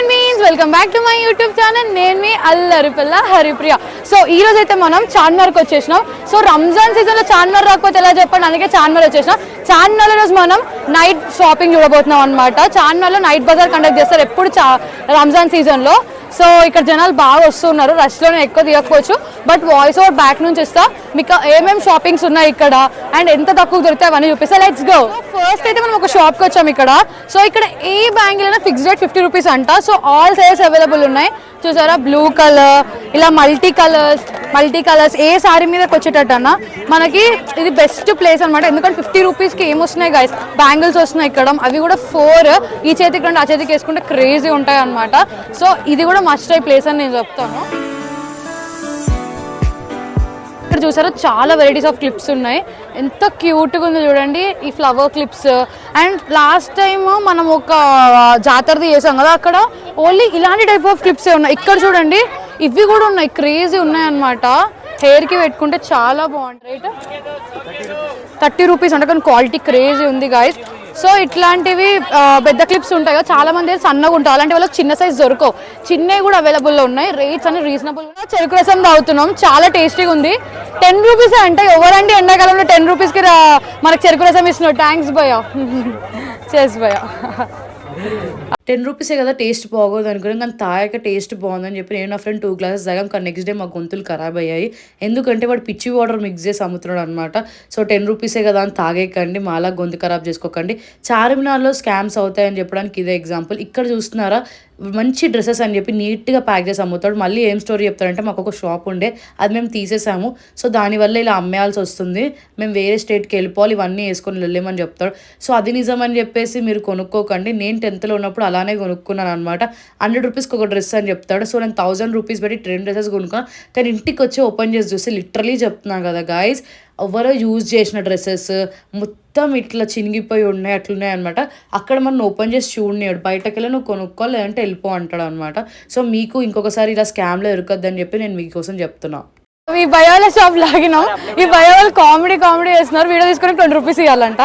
Human beings welcome back to my YouTube channel. నేను మీ అల్లరిపిల్ల Haripriya. So ఈ రోజు అయితే మనం చార్మినార్కి వచ్చేసినాం. సో రంజాన్ సీజన్లో చార్మినార్ రాకపోతే ఎలా చెప్పండి, అందుకే చార్మినార్ వచ్చేసినాం. చార్మినార్లో రోజు మనం నైట్ షాపింగ్ చూడబోతున్నాం అనమాట. చార్మినార్లో నైట్ బజార్ కండక్ట్ చేస్తారు ఎప్పుడు రంజాన్ సీజన్లో. సో ఇక్కడ జనాలు బాగా వస్తున్నారు, రష్లోనే ఎక్కువ తీయకపోవచ్చు, బట్ వాయిస్ ఓవర్ బ్యాక్ నుంచి ఇస్తా మీకు ఏమేమి షాపింగ్స్ ఉన్నాయి ఇక్కడ అండ్ ఎంత తక్కువ దొరుకుతాయి అవన్నీ చూపిస్తా. Let's go. ఫస్ట్ అయితే మనం ఒక షాప్కి వచ్చాం ఇక్కడ. సో ఇక్కడ ఏ బ్యాంగిల్ అయినా ఫిక్స్డ్ రేట్ 50 రూపీస్ అంట. సో ఆల్ సైజెస్ అవైలబుల్ ఉన్నాయి. చూసారా, బ్లూ కలర్, ఇలా మల్టీ కలర్స్ ఏ సారీ మీదకి వచ్చేటట్టు అన్న మనకి ఇది బెస్ట్ ప్లేస్ అనమాట. ఎందుకంటే 50 రూపీస్కి ఏమొస్తున్నాయి గైస్, బ్యాంగిల్స్ వస్తున్నాయి ఇక్కడ. అవి కూడా 4 ఈ చేతికి రెండు ఆ చేతికి వేసుకుంటే క్రేజీ ఉంటాయి అనమాట. సో ఇది కూడా మస్ట్ ట్రై ప్లేస్ అని నేను చెప్తాను. ఇక్కడ చూసారా చాలా వెరైటీస్ ఆఫ్ క్లిప్స్ ఉన్నాయి, ఎంత క్యూట్గా ఉందో చూడండి ఈ flower clips. And last time మనం ఒక జాతరది చేసాం కదా, అక్కడ ఓన్లీ ఇలాంటి టైప్ ఆఫ్ క్లిప్సే ఉన్నాయి. ఇక్కడ చూడండి ఇవి కూడా ఉన్నాయి, క్రేజీ ఉన్నాయి అనమాట. హెయిర్కి పెట్టుకుంటే చాలా బాగుంటుంది. రేట్ 30 రూపీస్ అంటే, కానీ క్వాలిటీ క్రేజీ ఉంది గాయస్. సో ఇట్లాంటివి పెద్ద క్లిప్స్ ఉంటాయి కదా, చాలా మంది సన్నగా ఉంటాయి, అలాంటి వాళ్ళకి చిన్న సైజ్ దొరకవు. చిన్నవి కూడా అవైలబుల్లో ఉన్నాయి, రేట్స్ అన్ని రీజనబుల్. చెరుకు రసం తాగుతున్నాం, చాలా టేస్టీగా ఉంది. 10 రూపీస్ అంటే ఎవరండి ఎండాకాలంలో 10 రూపీస్కి మనకు చెరుకు రసం ఇస్తున్నాడు. థ్యాంక్స్ భయ్యా, చేస్ భయ్యా. 10 రూపీసే కదా, టేస్ట్ బాగోదు అనుకున్నాం, కానీ తాగాక టేస్ట్ బాగుందని చెప్పి నేను నా ఫ్రెండ్ 2 గ్లాసెస్ తాగాం. కానీ నెక్స్ట్ డే మా గొంతులు ఖరాబ్ అయ్యాయి, ఎందుకంటే వాడు పిచ్చి వాటర్ మిక్స్ చేసి అమ్ముతున్నాడు అనమాట. సో 10 రూపీసే కదా అని తాగేయకండి, మాలా గొంతు ఖరాబ్ చేసుకోకండి. చార్మినార్లో స్కామ్స్ అవుతాయని చెప్పడానికి ఇదే ఎగ్జాంపుల్. ఇక్కడ చూస్తున్నారా, మంచి డ్రెస్సెస్ అని చెప్పి నీట్గా ప్యాక్ చేసి అమ్ముతాడు. మళ్ళీ ఏం స్టోరీ చెప్తాడంటే, మాకు ఒక షాప్ ఉండే, అది మేము తీసేసాము, సో దానివల్ల ఇలా అమ్మేయాల్సి వస్తుంది, మేము వేరే స్టేట్కి వెళ్ళిపోవాలి, ఇవన్నీ వేసుకొని వెళ్ళలేమని చెప్తాడు. సో అది నిజం అని చెప్పేసి మీరు కొనుక్కోకండి. నేను 10th ఉన్నప్పుడు అలానే కొనుక్కున్నాను అనమాట. 100 రూపీస్కి ఒక డ్రెస్ అని చెప్తాడు. సో నేను 1000 రూపీస్ పెట్టి 2 డ్రెస్సెస్ కొనుక్కున్నాను. కానీ ఇంటికి వచ్చి ఓపెన్ చేసి చూస్తే లిటరలీ చెప్తున్నాను కదా గాయస్, ఎవరో యూజ్ చేసిన డ్రెస్సెస్ మొత్తం ఇట్లా చినిగిపోయి ఉన్నాయి, అట్లున్నాయి అనమాట. అక్కడ మనం ఓపెన్ చేసి చూడనియాడు, బయటకు వెళ్ళి నువ్వు కొనుక్కో లేదంటే వెళ్ళిపో అంటాడు అనమాట. సో మీకు ఇంకొకసారి ఇలా స్కామ్లో ఇరుకొద్దని చెప్పి నేను మీకోసం చెప్తున్నా. ఈ భయాల షాప్ లాగినాం, ఈ భయాలు కామెడీ చేస్తున్నారు, వీడియో తీసుకొని 20 రూపీస్ ఇవ్వాలంట.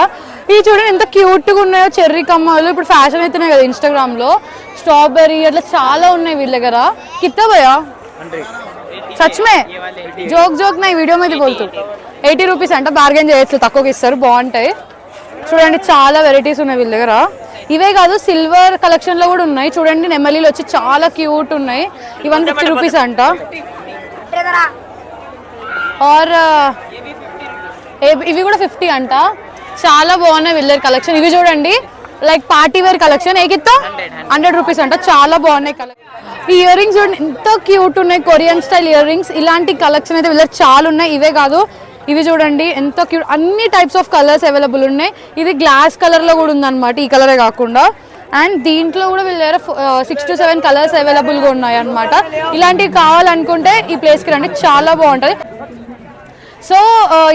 ఇవి చూడండి ఎంత క్యూట్గా ఉన్నాయో, చెర్రీ కమ్మలు ఇప్పుడు ఫ్యాషన్ అవుతున్నాయి కదా ఇన్స్టాగ్రామ్లో, స్ట్రాబెర్రీ అట్లా చాలా ఉన్నాయి వీళ్ళ దగ్గర. కిత్తా భయ్యా సచ్ మే జోక్ నా వీడియో మీద బోల్తూ 80 రూపీస్ అంట, బార్గెన్ చేయొచ్చు, తక్కువకి ఇస్తారు, బాగుంటాయి. చూడండి చాలా వెరైటీస్ ఉన్నాయి వీళ్ళ దగ్గర. ఇవే కాదు, సిల్వర్ కలెక్షన్లో కూడా ఉన్నాయి. చూడండి నెమలీలు వచ్చి చాలా క్యూట్ ఉన్నాయి, ఇవన్నీ 50 రూపీస్ అంట. ఆర్ ఇవి కూడా 50 అంట. చాలా బాగున్నాయి వీళ్ళ కలెక్షన్. ఇవి చూడండి లైక్ పార్టీ వేర్ కలెక్షన్, ఏకిత్తా 100 రూపీస్ అంట, చాలా బాగున్నాయి కలెక్షన్. ఈ ఇయర్ రింగ్స్ చూడండి ఎంత క్యూట్ ఉన్నాయి, కొరియన్ స్టైల్ ఇయర్ రింగ్స్. ఇలాంటి కలెక్షన్ అయితే వీళ్ళకి చాలా ఉన్నాయి. ఇవే కాదు, ఇవి చూడండి ఎంత క్యూట్, అన్ని టైప్స్ ఆఫ్ కలర్స్ అవైలబుల్ ఉన్నాయి. ఇది గ్లాస్ కలర్లో కూడా ఉందన్నమాట, ఈ కలరే కాకుండా. అండ్ దీంట్లో కూడా వీళ్ళ దగ్గర 6 to 7 కలర్స్ అవైలబుల్గా ఉన్నాయి అనమాట. ఇలాంటివి కావాలనుకుంటే ఈ ప్లేస్కి రండి, చాలా బాగుంటుంది. సో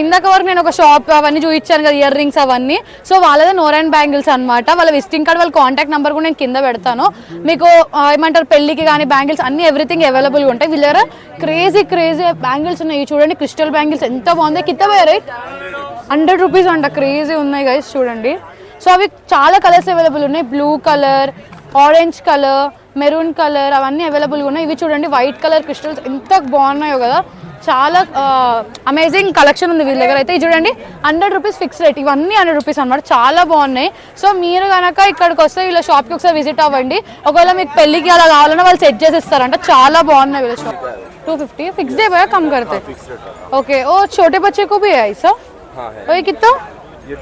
ఇందాక వరకు నేను ఒక షాప్ అవన్నీ చూపించాను కదా, ఇయర్ రింగ్స్ అవన్నీ. సో వాళ్ళదే నోరాన్ బ్యాంగిల్స్ అనమాట. వాళ్ళ విజిటింగ్ కార్డ్, వాళ్ళ కాంటాక్ట్ నెంబర్ కూడా నేను కింద పెడతాను. మీకు ఏమంటారు, పెళ్ళికి కానీ బ్యాంగిల్స్ అన్ని ఎవ్రీథింగ్ అవైలబుల్గా ఉంటాయి. వీళ్ళ దగ్గర క్రేజీ బ్యాంగిల్స్ ఉన్నాయి. చూడండి క్రిస్టల్ బ్యాంగిల్స్ ఎంత బాగుంది. కింద పోయా రైట్ 100 రూపీస్ అంట, క్రేజీ ఉన్నాయి గైస్ చూడండి. సో అవి చాలా కలర్స్ అవైలబుల్ ఉన్నాయి, blue colour, orange colour, maroon colour, అవన్నీ అవైలబుల్గా ఉన్నాయి. ఇవి చూడండి వైట్ కలర్ క్రిస్టల్స్ ఎంత బాగున్నాయో కదా, చాలా అమేజింగ్ కలెక్షన్ ఉంది వీళ్ళ దగ్గర అయితే. ఇది చూడండి 100 రూపీస్ ఫిక్స్ రేట్, ఇవన్నీ 100 రూపీస్ అనమాట, చాలా బాగున్నాయి. సో మీరు కనుక ఇక్కడికి వస్తే వీళ్ళ షాప్కి ఒకసారి విజిట్ అవ్వండి. ఒకవేళ మీకు పెళ్ళికి అలా కావాలన్నా వాళ్ళు సెట్ చేసి ఇస్తారంట, చాలా బాగున్నాయి వీళ్ళ షాప్. 250 ఫిక్స్ డే భయ్యా, కమ్ करते ఓకే. ఓ छोटे बच्चे को भी है ऐसा, ఓ कितना ये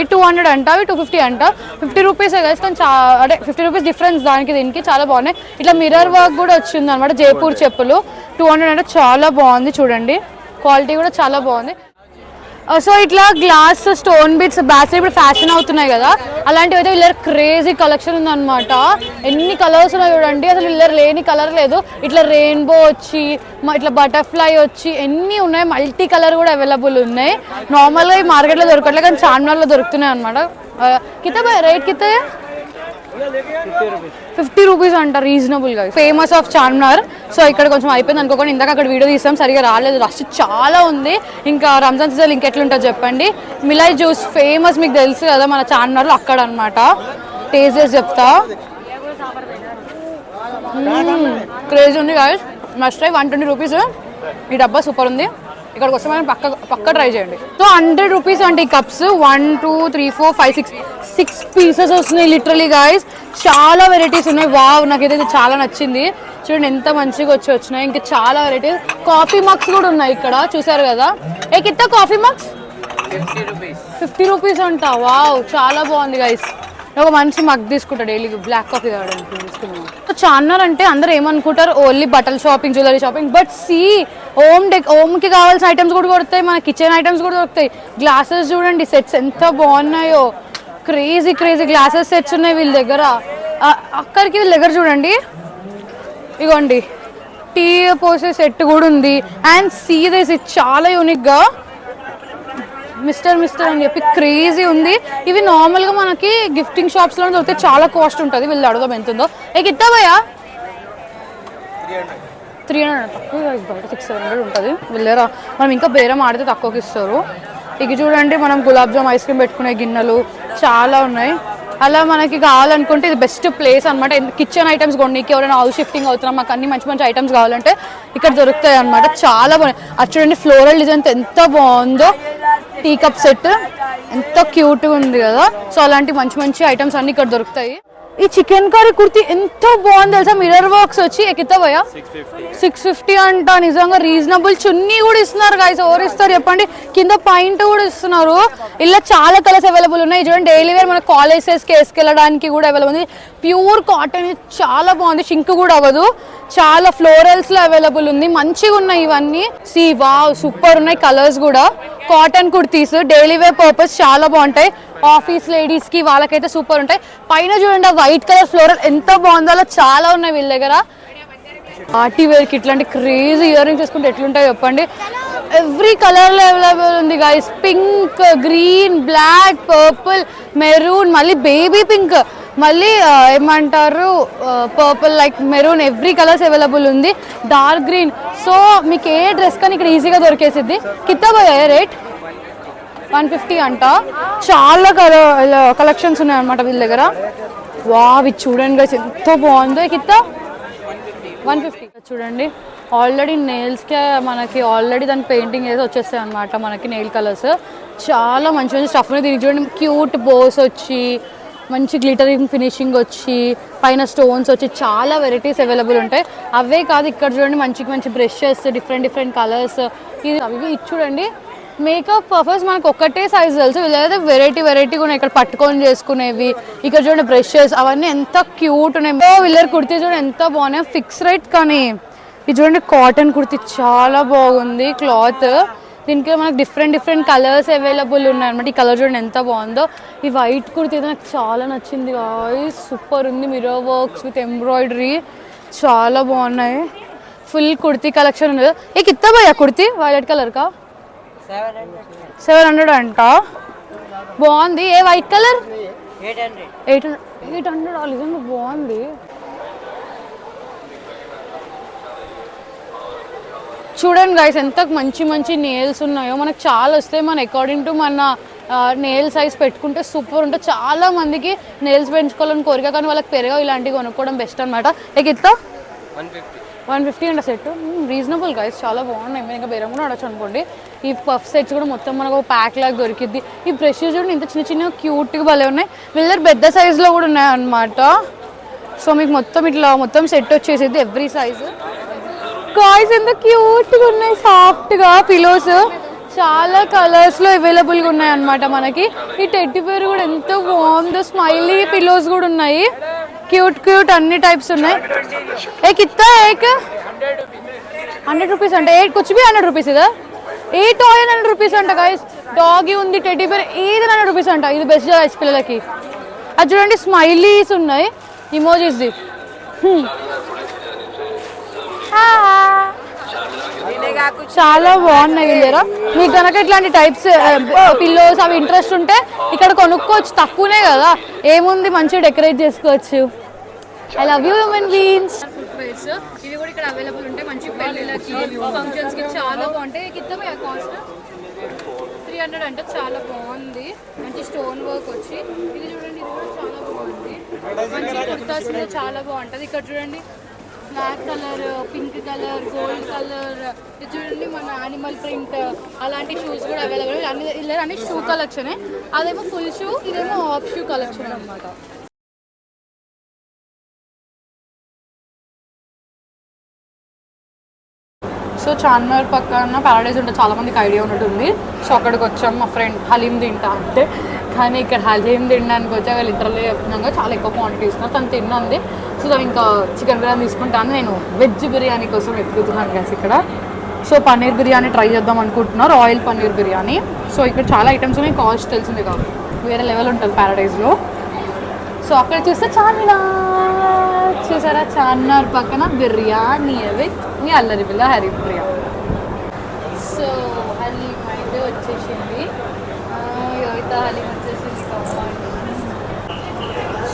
200 అంట, అవి 250 అంట. 50 రూపీస్ కానీ అంటే 50 రూపీస్ డిఫరెన్స్ దానికి దీనికి, చాలా బాగున్నాయి. ఇట్లా మిర్రర్ వర్క్ కూడా వచ్చింది అనమాట, జైపూర్ చెప్పులు 200 అంటే, చాలా బాగుంది చూడండి, క్వాలిటీ కూడా చాలా బాగుంది. సో ఇట్లా గ్లాస్ స్టోన్ బిట్స్ బ్యాట్స్ ఇప్పుడు ఫ్యాషన్ అవుతున్నాయి కదా, అలాంటివి అయితే వీళ్ళ క్రేజీ కలెక్షన్ ఉందన్నమాట. ఎన్ని కలర్స్ ఉన్నాయి చూడండి, అసలు వీళ్ళ లేని కలర్ లేదు. ఇట్లా రెయిన్బో వచ్చి, ఇట్లా బటర్ఫ్లై వచ్చి, ఎన్ని ఉన్నాయి. మల్టీ కలర్ కూడా అవైలబుల్ ఉన్నాయి. నార్మల్గా ఈ మార్కెట్లో దొరకట్లేదు, కానీ చార్మినార్లో దొరుకుతున్నాయి అనమాట. కితా రేట్ కితా 50 రూపీస్ అంట, రీజనబుల్ గా. Famous of Charminar. సో ఇక్కడ కొంచెం అయిపోయింది అనుకోకుండా, ఇందాక అక్కడ వీడియో తీసాం, సరిగా రాలేదు, రష్ చాలా ఉంది. ఇంకా రంజాన్ సీజన్ ఇంకెట్లుంటుంది చెప్పండి. మిలాయ్ జ్యూస్ ఫేమస్, మీకు తెలుసు కదా మన చార్మినార్లో, అక్కడ అనమాట. టేస్ట్ చేసి చెప్తా. క్రేజీ ఉంది గాయస్, మస్ట్ ట్రై. 120 రూపీస్. ఈ డబ్బా సూపర్ ఉంది. ఇక్కడికి వస్తే మనం పక్క ట్రై చేయండి. సో 100 రూపీస్ అంటే ఈ కప్స్ 1 2 3 4 5 6 పీసెస్ వస్తున్నాయి లిటరలీ గాయస్. చాలా వెరైటీస్ ఉన్నాయి. వావ్, నాకైతే ఇది చాలా నచ్చింది. చూడండి ఎంత మంచిగా వచ్చినాయి. ఇంకా చాలా వెరైటీస్. కాఫీ మగ్స్ కూడా ఉన్నాయి ఇక్కడ, చూసారు కదా. కిత్తా కాఫీ మగ్స్ 50 రూపీస్ అంట. వావ్, చాలా బాగుంది గైస్. ఒక మంచి మగ్ తీసుకుంటా డైలీ బ్లాక్ కాఫీ తాగడానికి తీసుకున్నాను. చార్మినార్ అంటే అందరూ ఏమనుకుంటారు, ఓన్లీ బట్టల షాపింగ్, జ్యువెలరీ షాపింగ్. బట్ సి హోమ్కి కావాల్సిన ఐటమ్స్ కూడా దొరుకుతాయి, మన కిచెన్ ఐటమ్స్ కూడా దొరుకుతాయి. గ్లాసెస్ చూడండి, సెట్స్ ఎంత బాగున్నాయో. క్రేజీ గ్లాసెస్ సెట్స్ ఉన్నాయి వీళ్ళ దగ్గర. అక్కడికి వీళ్ళ దగ్గర చూడండి, ఇగోండి టీ పోసే సెట్ కూడా ఉంది. అండ్ సీ దిస్, ఇది చాలా యూనిక్గా మిస్టర్ అని చెప్పి క్రేజీ ఉంది. ఇవి నార్మల్గా మనకి గిఫ్టింగ్ షాప్స్లో దొరికితే చాలా కాస్ట్ ఉంటుంది. వీళ్ళు అడగడం ఎంత ఉందో. ఇద్దా భయ్యా 300 తక్కువ, బయట 600 ఉంటుంది. వీళ్ళరా మనం ఇంకా బేరం ఆడితే తక్కువకి ఇస్తారు. ఇక చూడండి, మనం గులాబ్ జామ్ ఐస్ క్రీమ్ పెట్టుకునే గిన్నెలు చాలా ఉన్నాయి. అలా మనకి కావాలనుకుంటే ఇది బెస్ట్ ప్లేస్ అనమాట. కిచెన్ ఐటమ్స్ కొన్నికి, ఎవరైనా హౌస్ షిఫ్టింగ్ అవుతున్నాం, మాకు అన్ని మంచి ఐటమ్స్ కావాలంటే ఇక్కడ దొరుకుతాయి అనమాట. చాలా బాగున్నాయి. అది చూడండి, ఫ్లోరల్ డిజైన్ ఎంత బాగుందో. టీ కప్ సెట్ ఎంత క్యూట్గా ఉంది కదా. సో అలాంటి మంచి ఐటమ్స్ అన్ని ఇక్కడ దొరుకుతాయి. ఈ చికెన్ కర్రీ కుర్తి ఎంత బాగుంది తెలుసా. మిర్రర్ వర్క్స్ వచ్చి ఎక్కితా భయ్యా 650 అంట. నిజంగా రీజనబుల్. చున్నీ కూడా ఇస్తున్నారు గాయస్. ఎవరు ఇస్తారు చెప్పండి. కింద పాయింట్ కూడా ఇస్తున్నారు. ఇలా చాలా కలర్స్ అవైలబుల్ ఉన్నాయి. చూడండి, డైలీ వేర్ మన కాలేజెస్కి వేసుకెళ్ళడానికి కూడా అవైలబుల్ ఉంది. ప్యూర్ కాటన్, చాలా బాగుంది. షింక్ కూడా అవ్వదు. చాలా ఫ్లోరల్స్ లో అవైలబుల్ ఉంది. మంచిగా ఉన్నాయి ఇవన్నీ. సి వావ్, సూపర్ ఉన్నాయి కలర్స్ కూడా. Cotton kurtis daily wear purpose చాలా బాగుంటాయి. ఆఫీస్ లేడీస్ కి వాళ్ళకైతే సూపర్ ఉంటాయి. పైన చూడండి, వైట్ కలర్ ఫ్లోరల్ ఎంత బాగుందో. అలా చాలా ఉన్నాయి వీళ్ళ దగ్గర. పార్టీ వేర్ కి ఇట్లాంటి క్రేజీ ఇయర్ రింగ్స్ చూసుకుంటే ఎట్లుంటాయి చెప్పండి. ఎవ్రీ కలర్ లో అవైలబుల్ ఉంది guys. Pink, green, black, purple, maroon, మళ్ళీ బేబీ పింక్, మళ్ళీ ఏమంటారు purple, like maroon, every colours available ఉంది. Dark green. సో మీకు ఏ డ్రెస్ కానీ ఇక్కడ ఈజీగా దొరికేసిద్ది. కిత్తా భయ్యా రేట్ 150 అంట. చాలా కలెక్షన్స్ ఉన్నాయి అనమాట వీళ్ళ దగ్గర. వావ్, ఇది చూడండి గైస్ ఎంత బాగుందో. కిత్తా 150. చూడండి, ఆల్రెడీ నెయిల్స్కే మనకి ఆల్రెడీ దాని పెయింటింగ్ వేసి వచ్చేస్తాయి అనమాట మనకి నెయిల్ కలర్స్. చాలా మంచి స్టఫ్ ఉంది. దీనికి చూడండి, క్యూట్ బోస్ వచ్చి, మంచి గ్లిటరింగ్ ఫినిషింగ్ వచ్చి, పైన స్టోన్స్ వచ్చి, చాలా వెరైటీస్ అవైలబుల్ ఉంటాయి. అవే కాదు, ఇక్కడ చూడండి మంచి బ్రషెస్, డిఫరెంట్ కలర్స్. ఇది చూడండి, మేకప్ పర్పస్ మనకు ఒక్కటే సైజ్ తెలుసు. వీళ్ళైతే వెరైటీగా ఉన్నాయి ఇక్కడ పట్టుకొని చేసుకునేవి. ఇక్కడ చూడండి బ్రషెస్, అవన్నీ ఎంత క్యూట్ ఉన్నాయి. వీళ్ళ కుర్తీ చూడండి ఎంత బాగున్నాయి. Fix rate. కానీ ఇది చూడండి, కాటన్ కుర్తీ చాలా బాగుంది క్లాత్. దీనికి మనకు డిఫరెంట్ కలర్స్ అవైలబుల్ ఉన్నాయి అనమాట. ఈ కలర్ చూడండి ఎంత బాగుందో. ఈ వైట్ కుర్తీ అయితే నాకు చాలా నచ్చింది గాయ్స్. సూపర్ ఉంది. మిర్రర్ వర్క్స్ విత్ ఎంబ్రాయిడరీ చాలా బాగున్నాయి. ఫుల్ కుర్తీ కలెక్షన్ ఉంది. కిత్తా భయ్యా కుర్తీ వైలెట్ కలర్ కా 700 అంట. బాగుంది. ఏ వైట్ కలర్ 800. నిజంగా బాగుంది. చూడండి గైస్ ఎంత మంచి నెయిల్స్ ఉన్నాయో. మనకు చాలా వస్తాయి. మన అకార్డింగ్ టు మన నెయిల్ సైజ్ పెట్టుకుంటే సూపర్ ఉంటుంది. చాలా మందికి నెయిల్స్ పెంచుకోవాలని కోరిక, కానీ వాళ్ళకి పెరగవు. ఇలాంటివి కొనుక్కోవడం బెస్ట్ అనమాట. ఇట్లా 150 అంట సెట్. రీజనబుల్ గైస్, చాలా బాగున్నాయి. మీరు ఇంకా బేరం కూడా ఆడచ్చు అనుకోండి. ఈ పఫ్ సెట్స్ కూడా మొత్తం మనకు ఒక ప్యాక్ లాగా దొరికిద్ది. ఈ బ్రషెస్ చూడండి ఇంత చిన్న క్యూట్గా భలే ఉన్నాయి. వీళ్ళ పెద్ద సైజులో కూడా ఉన్నాయి అనమాట. సో మీకు మొత్తం సెట్ వచ్చేసేది ఎవ్రీ సైజు. గాయ్స్ ఎంత క్యూట్గా ఉన్నాయి. సాఫ్ట్గా పిలోస్ చాలా కలర్స్లో అవైలబుల్గా ఉన్నాయి అనమాట మనకి. ఈ టెడ్డీ బేర్ కూడా ఎంత బాగుందో. స్మైలీ పిలోస్ కూడా ఉన్నాయి. క్యూట్ అన్ని టైప్స్ ఉన్నాయి. కిత్తా 100 రూపీస్ అంట. కుచ్ బి 100 రూపీస్ ఇదా. ఏ టాయ్ 100 రూపీస్ అంట గాయస్. డాగీ ఉంది, టెడ్డీ బేర్, ఏది 100 రూపీస్ అంట. ఇది బెస్ట్ గాయస్ పిల్లలకి. అది చూడండి స్మైలీస్ ఉన్నాయి, ఇమోజీస్ది. చాలా బాగున్నాయి వీళ్ళరా. మీకు కనుక ఇట్లాంటి టైప్స్ పిల్లోస్ అవి ఇంట్రెస్ట్ ఉంటే ఇక్కడ కొనుక్కోవచ్చు. తక్కువనే కదా, ఏముంది మంచిగా డెకరేట్ చేసుకోవచ్చు. I love you human beings. Footwears ఇవి కూడా ఇక్కడ అవైలబుల్ ఉంటాయి. మంచి పెళ్ళిళ్ళకి, ఫంక్షన్స్ కి చాలా బాగుంటాయి. కింద కాస్ట్ 300 అంటే చాలా బాగుంది. మంచి స్టోన్ వర్క్ వచ్చి ఇది చూడండి, ఇది కూడా చాలా బాగుంది. మంచి కుర్తాస్ చాలా బాగుంటుంది. ఇక్కడ చూడండి black colour, pink colour, gold colour, ఇది చూడండి మన యానిమల్ ప్రింట్ అలాంటి షూస్ కూడా అవైలబుల్. అన్ని షూ కలెక్షనే. అదేమో ఫుల్ షూ, ఇదేమో హాఫ్ షూ కలెక్షన్ అనమాట. సో చార్మినార్ పక్కన ప్యారడైజ్ ఉంటే చాలా మందికి ఐడియా ఉన్నట్టుంది. సో అక్కడికి వచ్చాం, మా ఫ్రెండ్ హలీం తింటా అంటే, కానీ ఇక్కడ హలీం తినడానికి వచ్చాక లిటరల్లీ చెప్తున్నాక చాలా ఎక్కువ క్వాంటిటీ ఇస్తున్నారు. తను తిన్నంది. సో తను ఇంకా చికెన్ బిర్యానీ తీసుకుంటాను. నేను వెజ్ బిర్యానీ కోసం వెతుకుతున్నాను కదా ఇక్కడ. సో పన్నీర్ బిర్యానీ ట్రై చేద్దాం అనుకుంటున్నారు, రాయల్ పన్నీర్ బిర్యానీ. సో ఇక్కడ చాలా ఐటమ్స్ ఉన్నాయి, కాస్ట్ తెలిసింది కాదు, వేరే లెవెల్ ఉంటుంది ప్యారడైజ్లో. సో అక్కడ చూస్తే చార్మినార్ చూసారా, చార్మినార్ పక్కన బిర్యానీ విత్ మీ అల్లరి పిల్ల హరిప్రియ. సో హలీం అయితే వచ్చేసింది, యోగిత హలీం వచ్చేసింది.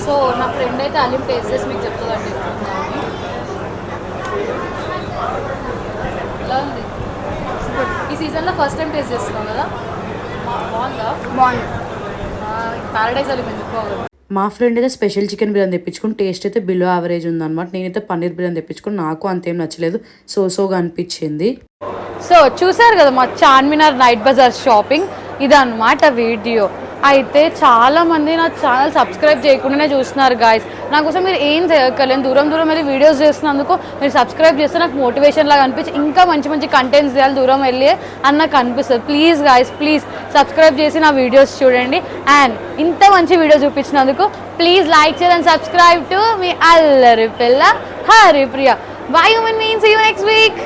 సో నా ఫ్రెండ్ అయితే హలీం టేస్ట్ చేసి మీకు చెప్తుందండి ఎలా ఉంది. ఈ సీజన్లో ఫస్ట్ టైం టేస్ట్ చేస్తున్నాం కదా, బాగుందా? బాగుంది. ప్యారడైజ్ హలీం ఎందుకు బాగుంది. మా ఫ్రెండ్ అయితే స్పెషల్ చికెన్ బిర్యానీ తెప్పించుకుని టేస్ట్ అయితే బిలో యావరేజ్ ఉందన్నమాట. నేనైతే పన్నీర్ బిర్యానీ తెప్పించుకుని నాకు అంతేం నచ్చలేదు, సోగా అనిపించింది. సో చూసారు కదా మా చార్మినార్ నైట్ బజార్ షాపింగ్, ఇదన్నమాట వీడియో. అయితే చాలామంది నా ఛానల్ సబ్స్క్రైబ్ చేయకుండానే చూస్తున్నారు గాయస్. నా కోసం మీరు ఏం చేయక్కర్లేదు, దూరం వెళ్ళి వీడియోస్ చేస్తున్నందుకు మీరు సబ్స్క్రైబ్ చేస్తే నాకు మోటివేషన్ లాగా అనిపించి ఇంకా మంచి కంటెంట్స్ చేయాలి దూరం వెళ్ళి అని నాకు అనిపిస్తుంది. ప్లీజ్ గాయస్, ప్లీజ్ సబ్స్క్రైబ్ చేసి నా వీడియోస్ చూడండి. అండ్ ఇంత మంచి వీడియో చూపించినందుకు ప్లీజ్ లైక్ చేయండి అండ్ సబ్స్క్రైబ్ టు మీ అల్లరి పిల్ల Haripriya. Bye human means, see you next week.